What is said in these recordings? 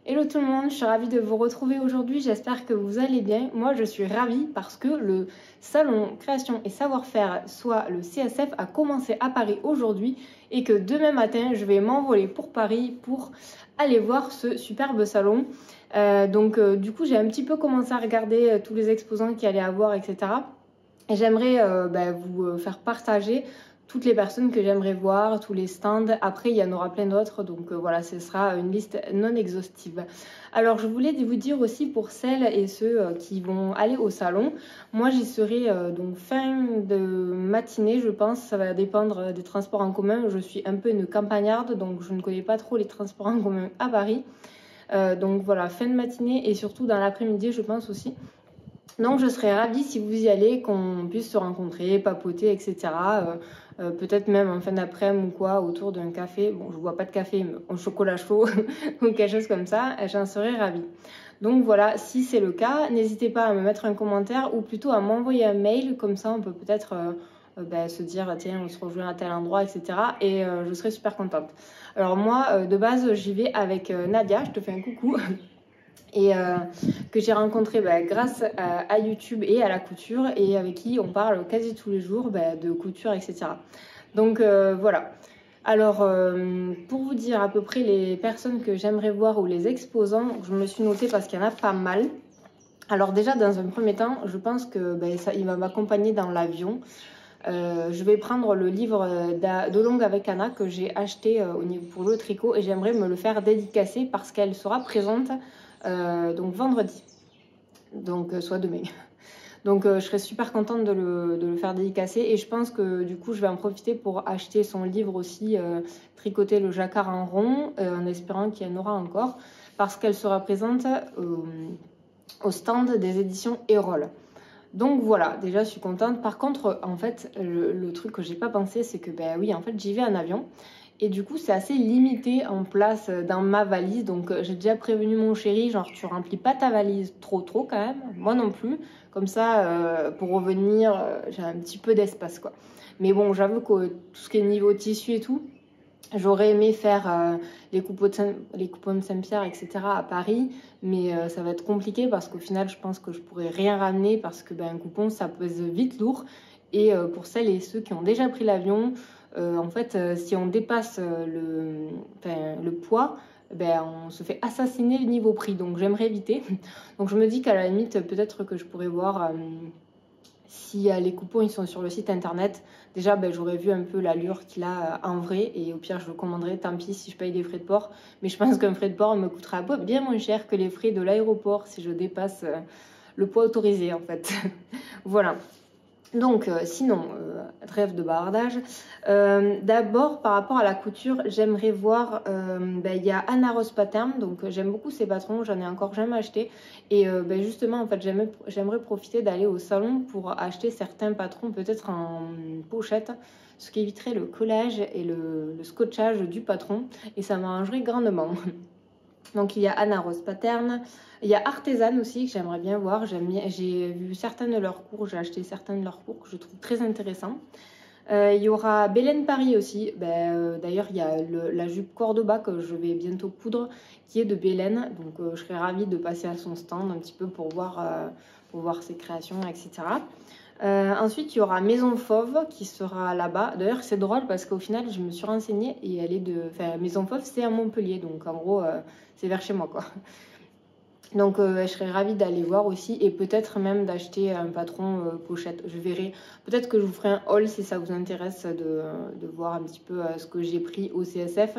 Hello tout le monde, je suis ravie de vous retrouver aujourd'hui, j'espère que vous allez bien. Moi je suis ravie parce que le salon création et savoir-faire, soit le CSF, a commencé à Paris aujourd'hui et que demain matin je vais m'envoler pour Paris pour aller voir ce superbe salon. Du coup j'ai un petit peu commencé à regarder tous les exposants qu'il allait avoir, etc. Et j'aimerais vous faire partager toutes les personnes que j'aimerais voir, tous les stands. Après, il y en aura plein d'autres, donc voilà, ce sera une liste non exhaustive. Alors, je voulais vous dire aussi pour celles et ceux qui vont aller au salon, moi j'y serai donc fin de matinée, je pense. Ça va dépendre des transports en commun. Je suis un peu une campagnarde, donc je ne connais pas trop les transports en commun à Paris. Donc voilà, fin de matinée et surtout dans l'après-midi, je pense aussi. Donc je serais ravie si vous y allez, qu'on puisse se rencontrer, papoter, etc. Peut-être même en fin d'après-midi ou quoi, autour d'un café. Bon, je ne bois pas de café, mais au chocolat chaud ou quelque chose comme ça, j'en serais ravie. Donc voilà, si c'est le cas, n'hésitez pas à me mettre un commentaire ou plutôt à m'envoyer un mail, comme ça on peut peut-être se dire tiens on se rejoint à tel endroit, etc. Et je serais super contente. Alors moi, de base, j'y vais avec Nadia, je te fais un coucou. Et que j'ai rencontré grâce à YouTube et à la couture et avec qui on parle quasi tous les jours de couture, etc. Donc voilà. Alors pour vous dire à peu près les personnes que j'aimerais voir ou les exposants, je me suis notée parce qu'il y en a pas mal. Alors déjà dans un premier temps, je pense que il va m'accompagner dans l'avion. Je vais prendre le livre de Longue avec Anna que j'ai acheté pour le tricot et j'aimerais me le faire dédicacer parce qu'elle sera présente donc vendredi, donc soit demain. Donc je serais super contente de le faire dédicacer et je pense que du coup je vais en profiter pour acheter son livre aussi, Tricoter le jacquard en rond, en espérant qu'il y en aura encore, parce qu'elle sera présente au stand des éditions Erol. Donc voilà, déjà je suis contente. Par contre, en fait, le truc que j'ai pas pensé, c'est que oui, en fait, j'y vais en avion. Et du coup, c'est assez limité en place dans ma valise. Donc j'ai déjà prévenu mon chéri, genre tu remplis pas ta valise trop quand même. Moi non plus. Comme ça, pour revenir, j'ai un petit peu d'espace quoi. Mais bon, j'avoue que tout ce qui est niveau tissu et tout, j'aurais aimé faire les coupons de Saint-Pierre, etc. à Paris, mais ça va être compliqué parce qu'au final, je pense que je pourrais rien ramener parce que un coupon, ça pèse vite lourd. Et pour celles et ceux qui ont déjà pris l'avion, en fait, si on dépasse le poids, on se fait assassiner niveau prix. Donc j'aimerais éviter. Donc je me dis qu'à la limite, peut-être que je pourrais voir si les coupons ils sont sur le site internet. Déjà j'aurais vu un peu l'allure qu'il a en vrai et au pire je le commanderai, tant pis si je paye des frais de port, mais je pense qu'un frais de port me coûtera bien moins cher que les frais de l'aéroport si je dépasse le poids autorisé en fait. Voilà. Donc sinon, trêve de bavardage. D'abord par rapport à la couture, j'aimerais voir, il y a Anna Rose Pattern, donc j'aime beaucoup ces patrons, j'en ai encore jamais acheté. Et justement en fait j'aimerais profiter d'aller au salon pour acheter certains patrons peut-être en pochette, ce qui éviterait le collage et le scotchage du patron et ça m'arrangerait grandement. Donc il y a Anna Rose Pattern, il y a Artisan aussi que j'aimerais bien voir. J'ai vu certains de leurs cours, j'ai acheté certains de leurs cours que je trouve très intéressants. Il y aura Belen Paris aussi. D'ailleurs, il y a la jupe Cordoba que je vais bientôt coudre qui est de Belen. Donc je serais ravie de passer à son stand un petit peu pour voir ses créations, etc. Ensuite, il y aura Maison Fauve qui sera là-bas. D'ailleurs, c'est drôle parce qu'au final, je me suis renseignée et elle est Maison Fauve, c'est à Montpellier. Donc, en gros, c'est vers chez moi, quoi. Donc, je serais ravie d'aller voir aussi et peut-être même d'acheter un patron pochette. Je verrai. Peut-être que je vous ferai un haul si ça vous intéresse de voir un petit peu ce que j'ai pris au CSF.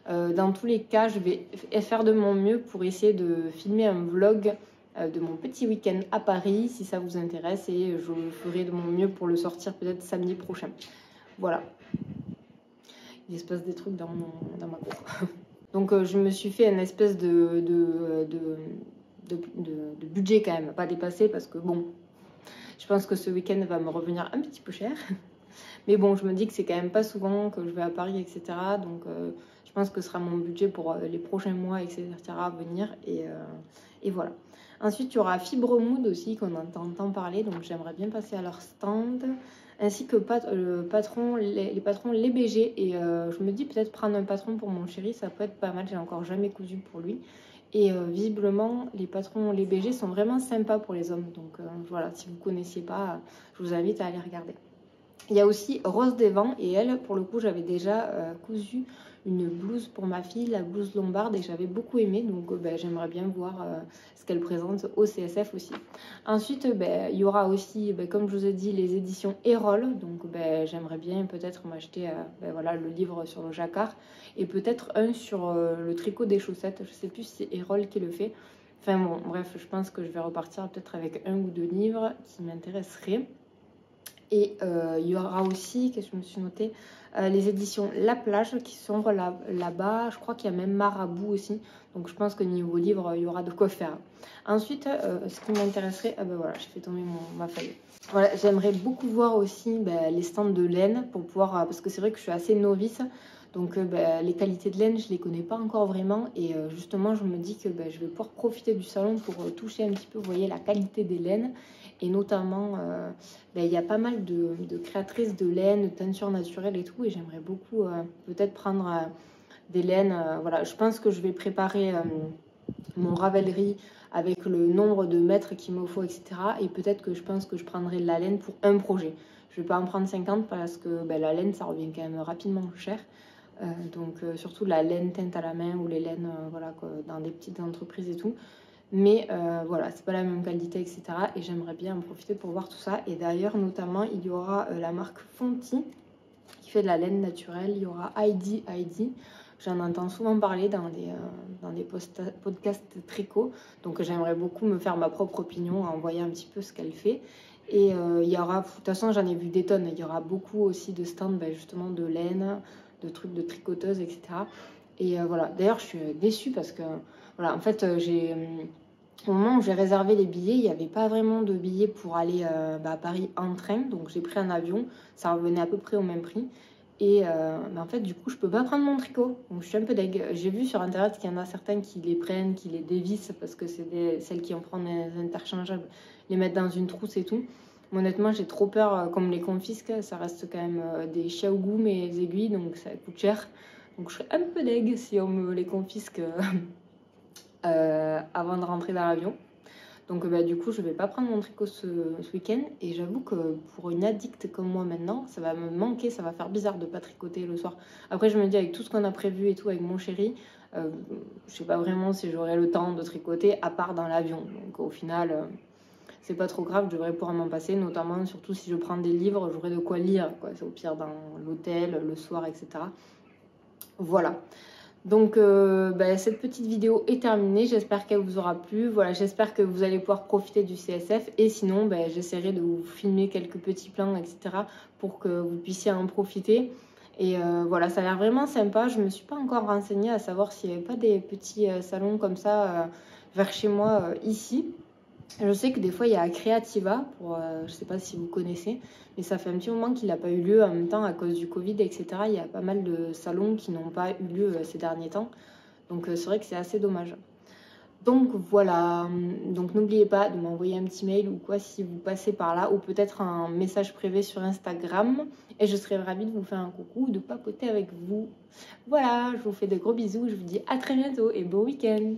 Dans tous les cas, je vais faire de mon mieux pour essayer de filmer un vlog de mon petit week-end à Paris si ça vous intéresse et je ferai de mon mieux pour le sortir peut-être samedi prochain. Voilà. Il se passe des trucs dans ma cour. Donc je me suis fait une espèce de budget quand même, pas dépassé parce que bon, je pense que ce week-end va me revenir un petit peu cher. Mais bon, je me dis que c'est quand même pas souvent que je vais à Paris, etc. Donc je pense que ce sera mon budget pour les prochains mois, etc. à venir. Et voilà. Ensuite, il y aura Fibre Mood aussi, qu'on entend parler. Donc j'aimerais bien passer à leur stand. Ainsi que les patrons Les BG. Et je me dis peut-être prendre un patron pour mon chéri, ça peut être pas mal. J'ai encore jamais cousu pour lui. Et visiblement, les patrons, les BG sont vraiment sympas pour les hommes. Donc voilà, si vous ne connaissiez pas, je vous invite à aller regarder. Il y a aussi Rose des Vents et elle, pour le coup, j'avais déjà cousu une blouse pour ma fille, la blouse lombarde, et j'avais beaucoup aimé. Donc j'aimerais bien voir ce qu'elle présente au CSF aussi. Ensuite, il y aura aussi, comme je vous ai dit, les éditions Erol. Donc j'aimerais bien peut-être m'acheter voilà, le livre sur le jacquard et peut-être un sur le tricot des chaussettes. Je ne sais plus si c'est Erol qui le fait. Enfin bon, bref, je pense que je vais repartir peut-être avec un ou deux livres qui m'intéresseraient. Et il y aura aussi, qu'est-ce que je me suis noté, les éditions La Plage qui sont là-bas. Je crois qu'il y a même Marabout aussi. Donc je pense que niveau livre, il y aura de quoi faire. Ensuite, ce qui m'intéresserait, voilà, j'ai fait tomber ma feuille. Voilà, j'aimerais beaucoup voir aussi les stands de laine pour pouvoir, parce que c'est vrai que je suis assez novice. Donc les qualités de laine, je ne les connais pas encore vraiment. Et justement, je me dis que je vais pouvoir profiter du salon pour toucher un petit peu, vous voyez, la qualité des laines. Et notamment, il y a pas mal de créatrices de laine, de teintures naturelles et tout. Et j'aimerais beaucoup peut-être prendre des laines. Voilà, je pense que je vais préparer mon Ravelry avec le nombre de mètres qu'il me faut, etc. Et peut-être que je pense que je prendrai de la laine pour un projet. Je ne vais pas en prendre 50 parce que la laine, ça revient quand même rapidement cher. Donc surtout la laine teinte à la main ou les laines voilà, quoi, dans des petites entreprises et tout. Mais voilà, c'est pas la même qualité, etc. Et j'aimerais bien en profiter pour voir tout ça. Et d'ailleurs, notamment, il y aura la marque Fonty qui fait de la laine naturelle. Il y aura Heidi. J'en entends souvent parler dans des podcasts tricot. Donc j'aimerais beaucoup me faire ma propre opinion, envoyer un petit peu ce qu'elle fait. Et il y aura, de toute façon, j'en ai vu des tonnes. Il y aura beaucoup aussi de stands justement de laine, de trucs de tricoteuses, etc. Et voilà, d'ailleurs, je suis déçue parce que, voilà, en fait, au moment où j'ai réservé les billets, il n'y avait pas vraiment de billets pour aller à Paris en train. Donc, j'ai pris un avion. Ça revenait à peu près au même prix. Et en fait, du coup, je peux pas prendre mon tricot. Donc, je suis un peu deg. J'ai vu sur Internet qu'il y en a certains qui les prennent, qui les dévissent parce que c'est celles qui en prennent des interchangeables, les mettent dans une trousse et tout. Mais honnêtement, j'ai trop peur qu'on me les confisque. Ça reste quand même des xiaogu, mes aiguilles, donc ça coûte cher. Donc, je serais un peu deg si on me les confisque avant de rentrer dans l'avion. Donc du coup, je vais pas prendre mon tricot ce week-end. Et j'avoue que pour une addicte comme moi maintenant, ça va me manquer, ça va faire bizarre de pas tricoter le soir. Après, je me dis avec tout ce qu'on a prévu et tout avec mon chéri, je sais pas vraiment si j'aurai le temps de tricoter à part dans l'avion. Donc au final, c'est pas trop grave, je devrais pouvoir m'en passer. Notamment, surtout si je prends des livres, j'aurai de quoi lire, quoi. C'est au pire dans l'hôtel, le soir, etc. Voilà. Donc cette petite vidéo est terminée, j'espère qu'elle vous aura plu. Voilà, j'espère que vous allez pouvoir profiter du CSF. Et sinon, j'essaierai de vous filmer quelques petits plans, etc. pour que vous puissiez en profiter. Et voilà, ça a l'air vraiment sympa. Je ne me suis pas encore renseignée à savoir s'il n'y avait pas des petits salons comme ça vers chez moi ici. Je sais que des fois il y a Creativa, je ne sais pas si vous connaissez, mais ça fait un petit moment qu'il n'a pas eu lieu en même temps à cause du Covid, etc. Il y a pas mal de salons qui n'ont pas eu lieu ces derniers temps. Donc c'est vrai que c'est assez dommage. Donc voilà, donc n'oubliez pas de m'envoyer un petit mail ou quoi si vous passez par là, ou peut-être un message privé sur Instagram. Et je serai ravie de vous faire un coucou, de papoter avec vous. Voilà, je vous fais de gros bisous, je vous dis à très bientôt et bon week-end.